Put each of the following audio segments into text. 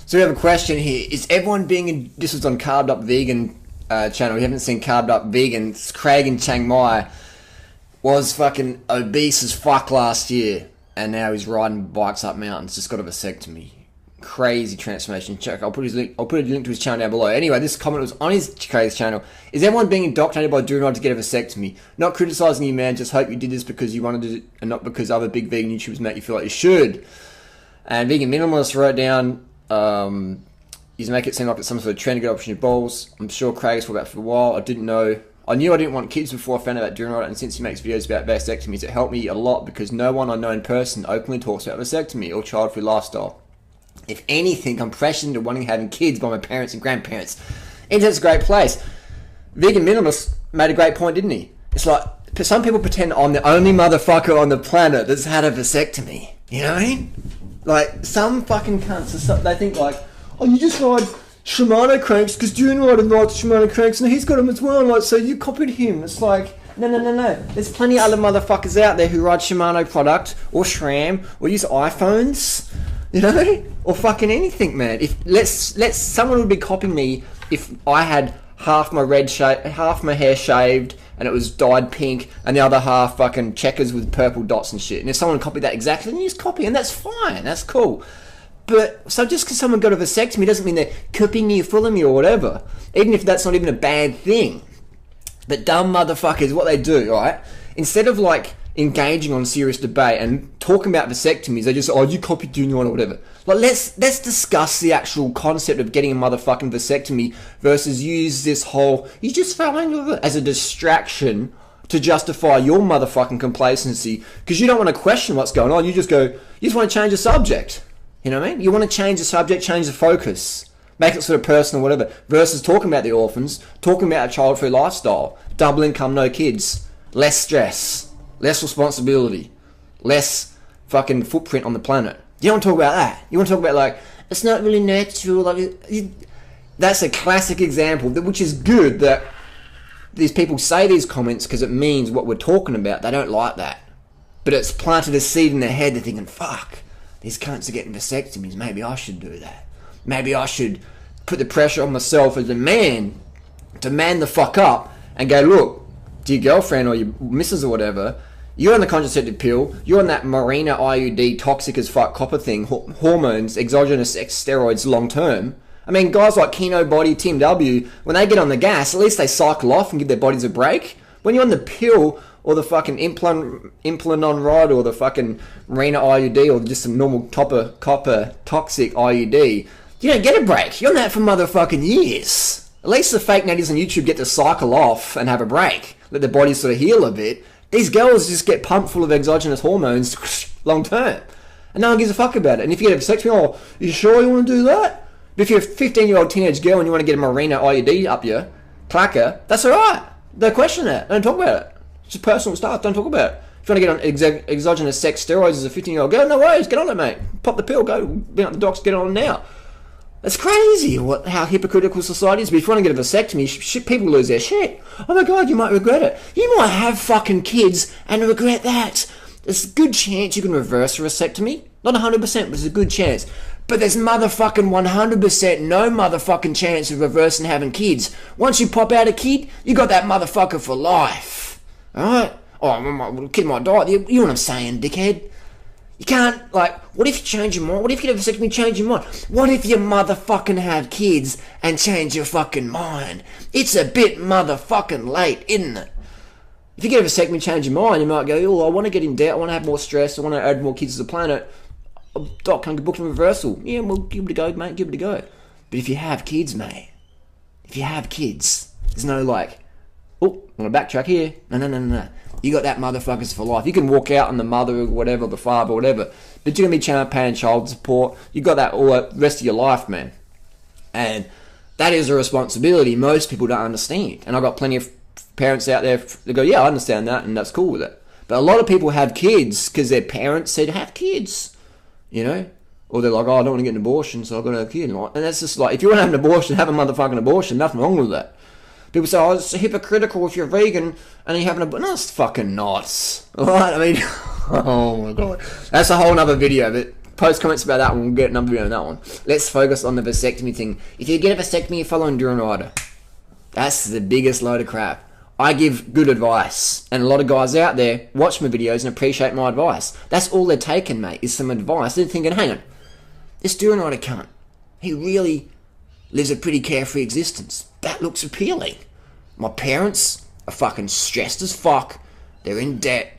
So we have a question here. Is everyone this was on Carved Up Vegan channel. You haven't seen Carved Up Vegan. Craig in Chiang Mai was fucking obese as fuck last year. And now he's riding bikes up mountains. Just got a vasectomy. Crazy transformation. Check. I'll put a link to his channel down below. Anyway, this comment was on his Craig's channel. Is everyone being indoctrinated by doing right to get a vasectomy? Not criticising you, man. Just hope you did this because you wanted to, and not because other big vegan YouTubers make you feel like you should. And Vegan Minimalist wrote down, you make it seem like it's some sort of trend to get option your balls. I'm sure Craig has thought about it for a while. I knew I didn't want kids before I found out about doing right, and since he makes videos about vasectomies, it helped me a lot because no one I know in person openly talks about vasectomy or child-free lifestyle. If anything, I'm pressured into wanting having kids by my parents and grandparents. Internet's a great place. Vegan Minimalist made a great point, didn't he? It's like, some people pretend I'm the only motherfucker on the planet that's had a vasectomy. You know what I mean? Like, some fucking cunts, they think like, oh, you just ride Shimano cranks because June rides Shimano cranks and he's got them as well, like, so you copied him. It's like, no. There's plenty of other motherfuckers out there who ride Shimano product or SRAM or use iPhones, you know, or fucking anything, man. If someone would be copying me if I had half my hair shaved and it was dyed pink and the other half fucking checkers with purple dots and shit. And if someone copied that exactly, then you just copy, and that's fine. That's cool. But, so just because someone got a vasectomy doesn't mean they're copying me or fooling me or whatever. Even if that's not even a bad thing. But dumb motherfuckers, what they do, right? Instead of, like, engaging on serious debate and talking about vasectomies, they just, oh, you copied doing one or whatever. Like, let's discuss the actual concept of getting a motherfucking vasectomy versus use this whole, you just fell into it as a distraction to justify your motherfucking complacency because you don't want to question what's going on. You just want to change the subject. You know what I mean? You want to change the subject, change the focus, make it sort of personal, whatever, versus talking about the orphans, talking about a child-free lifestyle, double income, no kids, less stress, less responsibility, less fucking footprint on the planet. You don't want to talk about that. You want to talk about, like, it's not really natural. Like, that's a classic example, which is good that these people say these comments because it means what we're talking about. They don't like that. But it's planted a seed in their head. They're thinking, fuck, these cunts are getting vasectomies. Maybe I should do that. Maybe I should put the pressure on myself as a man to man the fuck up and go, look, to your girlfriend or your missus or whatever, you're on the contraceptive pill, you're on that Mirena IUD toxic as fuck copper thing, hormones, exogenous steroids long term. I mean, guys like Keno Body, Team W, when they get on the gas, at least they cycle off and give their bodies a break. When you're on the pill or the fucking Implanon rod or the fucking Mirena IUD or just a normal copper toxic IUD, you don't get a break. You're on that for motherfucking years. At least the fake natties on YouTube get to cycle off and have a break. Let their bodies sort of heal a bit. These girls just get pumped full of exogenous hormones long term. And no one gives a fuck about it. And if you get a vasectomy, oh, you sure you want to do that? But if you're a 15-year-old teenage girl and you want to get a Mirena IUD up your clacker, that's alright. Don't question that. Don't talk about it. It's just personal stuff. Don't talk about it. If you want to get on exogenous sex steroids as a 15-year-old girl, no worries. Get on it, mate. Pop the pill. Go. Be out the docs. Get on it now. That's crazy how hypocritical society is. But if you want to get a vasectomy, people lose their shit. Oh my god, you might regret it. You might have fucking kids and regret that. There's a good chance you can reverse a vasectomy. Not 100%, but there's a good chance. But there's motherfucking 100% no motherfucking chance of reversing having kids. Once you pop out a kid, you got that motherfucker for life. Alright? Oh, my kid might die. You know what I'm saying, dickhead? You can't, like, what if you change your mind? What if you have a vasectomy and change your mind? What if you motherfucking have kids and change your fucking mind? It's a bit motherfucking late, isn't it? If you get a vasectomy and change your mind, you might go, oh, I want to get in debt, I want to have more stress, I want to add more kids to the planet. Oh, doc, can I book a reversal? Yeah, well, give it a go, mate, give it a go. But if you have kids, mate, if you have kids, there's no like, oh, I'm going to backtrack here. No. You got that motherfuckers for life. You can walk out on the mother or whatever, the father or whatever, but you're going to be paying child support. You got that all the rest of your life, man. And that is a responsibility most people don't understand. And I've got plenty of parents out there that go, yeah, I understand that, and that's cool with it. But a lot of people have kids because their parents said, have kids, you know? Or they're like, oh, I don't want to get an abortion, so I've got to have a kid. And that's just like, if you want to have an abortion, have a motherfucking abortion. Nothing wrong with that. People say, oh, it's hypocritical if you're vegan and you have an abortion. No, it's fucking not. Alright, I mean, oh my god. That's a whole nother video, but post comments about that one. We'll get another video on that one. Let's focus on the vasectomy thing. If you get a vasectomy, you follow Enduring Rider. That's the biggest load of crap. I give good advice, and a lot of guys out there watch my videos and appreciate my advice. That's all they're taking, mate, is some advice. They're thinking, hang on, this Enduring Rider cunt, he really lives a pretty carefree existence. That looks appealing. My parents are fucking stressed as fuck. They're in debt,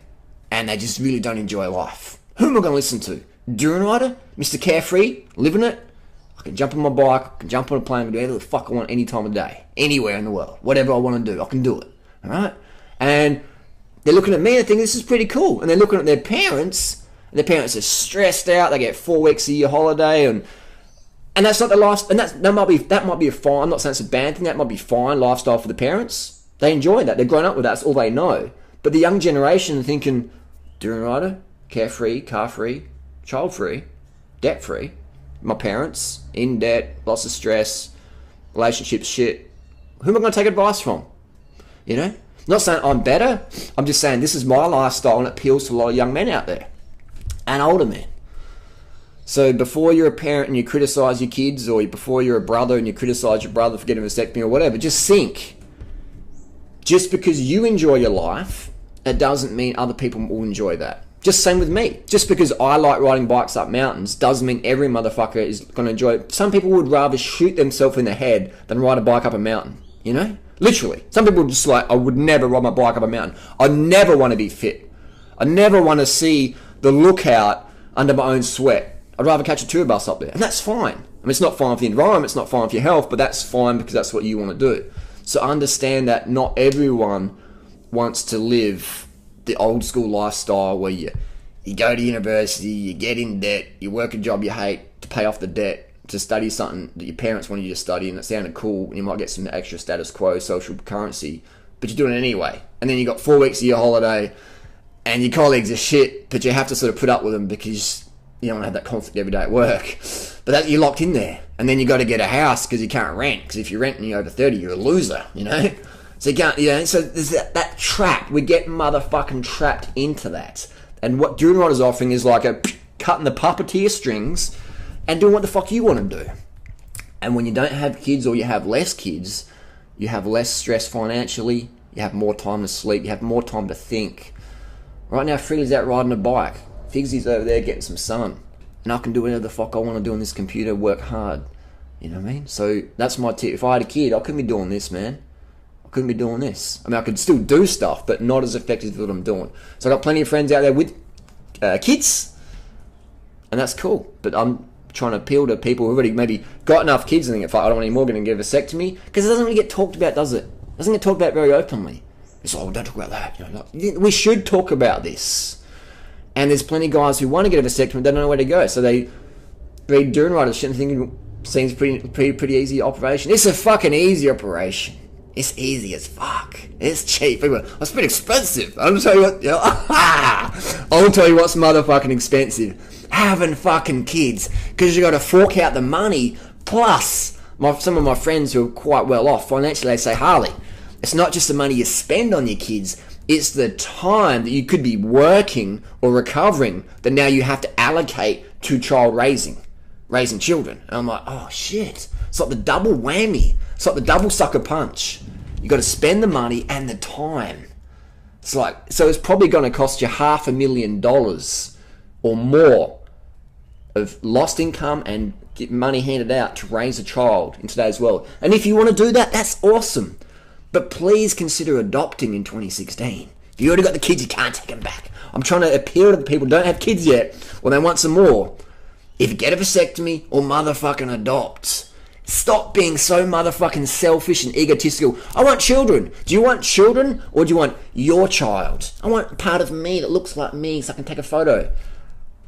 and they just really don't enjoy life. Who am I going to listen to? Enduring Rider? Mr. Carefree? Living it? I can jump on my bike, I can jump on a plane, I can do whatever the fuck I want any time of day. Anywhere in the world. Whatever I want to do, I can do it. Alright? And they're looking at me and thinking this is pretty cool. And they're looking at their parents, and their parents are stressed out, they get 4 weeks a year holiday, and that's not the life, and that might be a fine, I'm not saying it's a bad thing, that might be fine lifestyle for the parents. They enjoy that, they're grown up with that, that's all they know. But the young generation are thinking, Enduring Rider, carefree, car-free, child-free, debt-free. My parents, in debt, lots of stress, relationships shit. Who am I going to take advice from? You know? Not saying I'm better. I'm just saying this is my lifestyle and it appeals to a lot of young men out there. And older men. So before you're a parent and you criticise your kids, or before you're a brother and you criticise your brother for getting a vasectomy or whatever, just think. Just because you enjoy your life, it doesn't mean other people will enjoy that. Just same with me. Just because I like riding bikes up mountains doesn't mean every motherfucker is going to enjoy it. Some people would rather shoot themselves in the head than ride a bike up a mountain. You know? Literally. Some people are just like, I would never ride my bike up a mountain. I never want to be fit. I never want to see the lookout under my own sweat. I'd rather catch a tour bus up there. And that's fine. I mean, it's not fine for the environment, it's not fine for your health, but that's fine because that's what you want to do. So understand that not everyone wants to live the old school lifestyle where you go to university, you get in debt, you work a job you hate to pay off the debt, to study something that your parents wanted you to study and it sounded cool and you might get some extra status quo, social currency, but you're doing it anyway. And then you got 4 weeks of your holiday and your colleagues are shit, but you have to sort of put up with them because you don't want to have that conflict every day at work. But that, you're locked in there. And then you got to get a house because you can't rent, because if you rent and you're over 30, you're a loser, you know? So you can't, you know, so there's that trap. We get motherfucking trapped into that. And what Enduring Rider's offering is like a cutting the puppeteer strings and doing what the fuck you want to do. And when you don't have kids or you have less kids, you have less stress financially, you have more time to sleep, you have more time to think. Right now, Freddie's out riding a bike. Figsy's over there getting some sun. And I can do whatever the fuck I want to do on this computer, work hard. You know what I mean? So that's my tip. If I had a kid, I couldn't be doing this, man. I couldn't be doing this. I mean, I could still do stuff, but not as effective as what I'm doing. So I got plenty of friends out there with kids, and that's cool. But I'm trying to appeal to people who've already maybe got enough kids and think, I don't want any more, going to get a vasectomy, because it doesn't really get talked about, does it? It doesn't get talked about very openly. It's like, oh, don't talk about that. You know, we should talk about this. And there's plenty of guys who want to get a vasectomy, they don't know where to go, so they read Enduring Rider shit and thinking seems pretty easy operation. It's a fucking easy operation. It's easy as fuck. It's cheap. People, it's pretty expensive. I'll tell you what. You know, I'll tell you what's motherfucking expensive. Having fucking kids, because you got to fork out the money. Plus, some of my friends who are quite well off financially, they say, Harley, it's not just the money you spend on your kids. It's the time that you could be working or recovering that now you have to allocate to child raising children. And I'm like, oh shit. It's like the double whammy. It's like the double sucker punch. You got to spend the money and the time. It's like, so it's probably going to cost you $500,000 or more of lost income and get money handed out to raise a child in today's world. And if you want to do that, that's awesome. But please consider adopting in 2016. If you already got the kids, you can't take them back. I'm trying to appeal to the people who don't have kids yet, or they want some more. If you get a vasectomy or motherfucking adopt, stop being so motherfucking selfish and egotistical. I want children. Do you want children or do you want your child? I want part of me that looks like me so I can take a photo.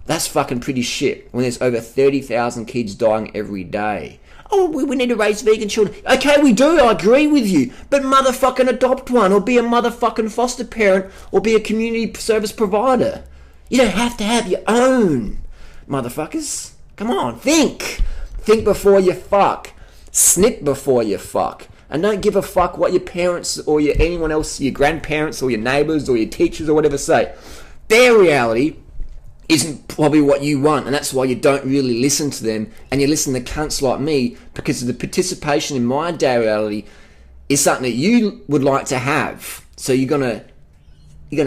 That's fucking pretty shit when there's over 30,000 kids dying every day. Oh, we need to raise vegan children. Okay, we do, I agree with you. But motherfucking adopt one, or be a motherfucking foster parent, or be a community service provider. You don't have to have your own, motherfuckers. Come on, think. Think before you fuck. Snip before you fuck. And don't give a fuck what your parents or anyone else, your grandparents or your neighbours or your teachers or whatever say. Their reality isn't probably what you want, and that's why you don't really listen to them, and you listen to cunts like me, because of the participation in my day reality is something that you would like to have. So you're gonna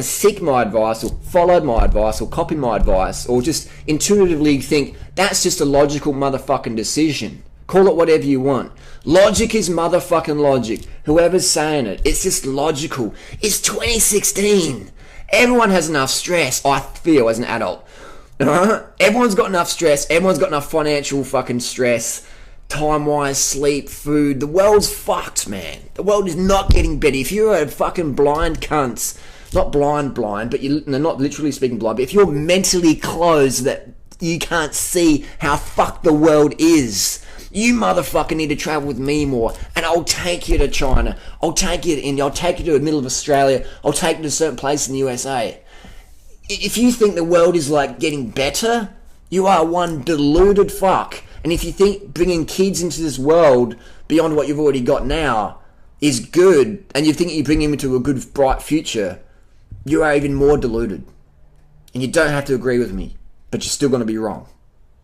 seek my advice, or follow my advice, or copy my advice, or just intuitively think that's just a logical motherfucking decision. Call it whatever you want. Logic is motherfucking logic. Whoever's saying it, it's just logical. It's 2016. Everyone has enough stress, I feel, as an adult. Everyone's got enough stress. Everyone's got enough financial fucking stress. Time-wise, sleep, food. The world's fucked, man. The world is not getting better. If you're a fucking blind cunt, not blind, but you're not literally speaking blind, but if you're mentally closed that you can't see how fucked the world is, you motherfucker need to travel with me more, and I'll take you to China. I'll take you to the middle of Australia. I'll take you to a certain place in the USA. If you think the world is like getting better, you are one deluded fuck. And if you think bringing kids into this world beyond what you've already got now is good, and you think you bring them into a good, bright future, you are even more deluded. And you don't have to agree with me, but you're still going to be wrong.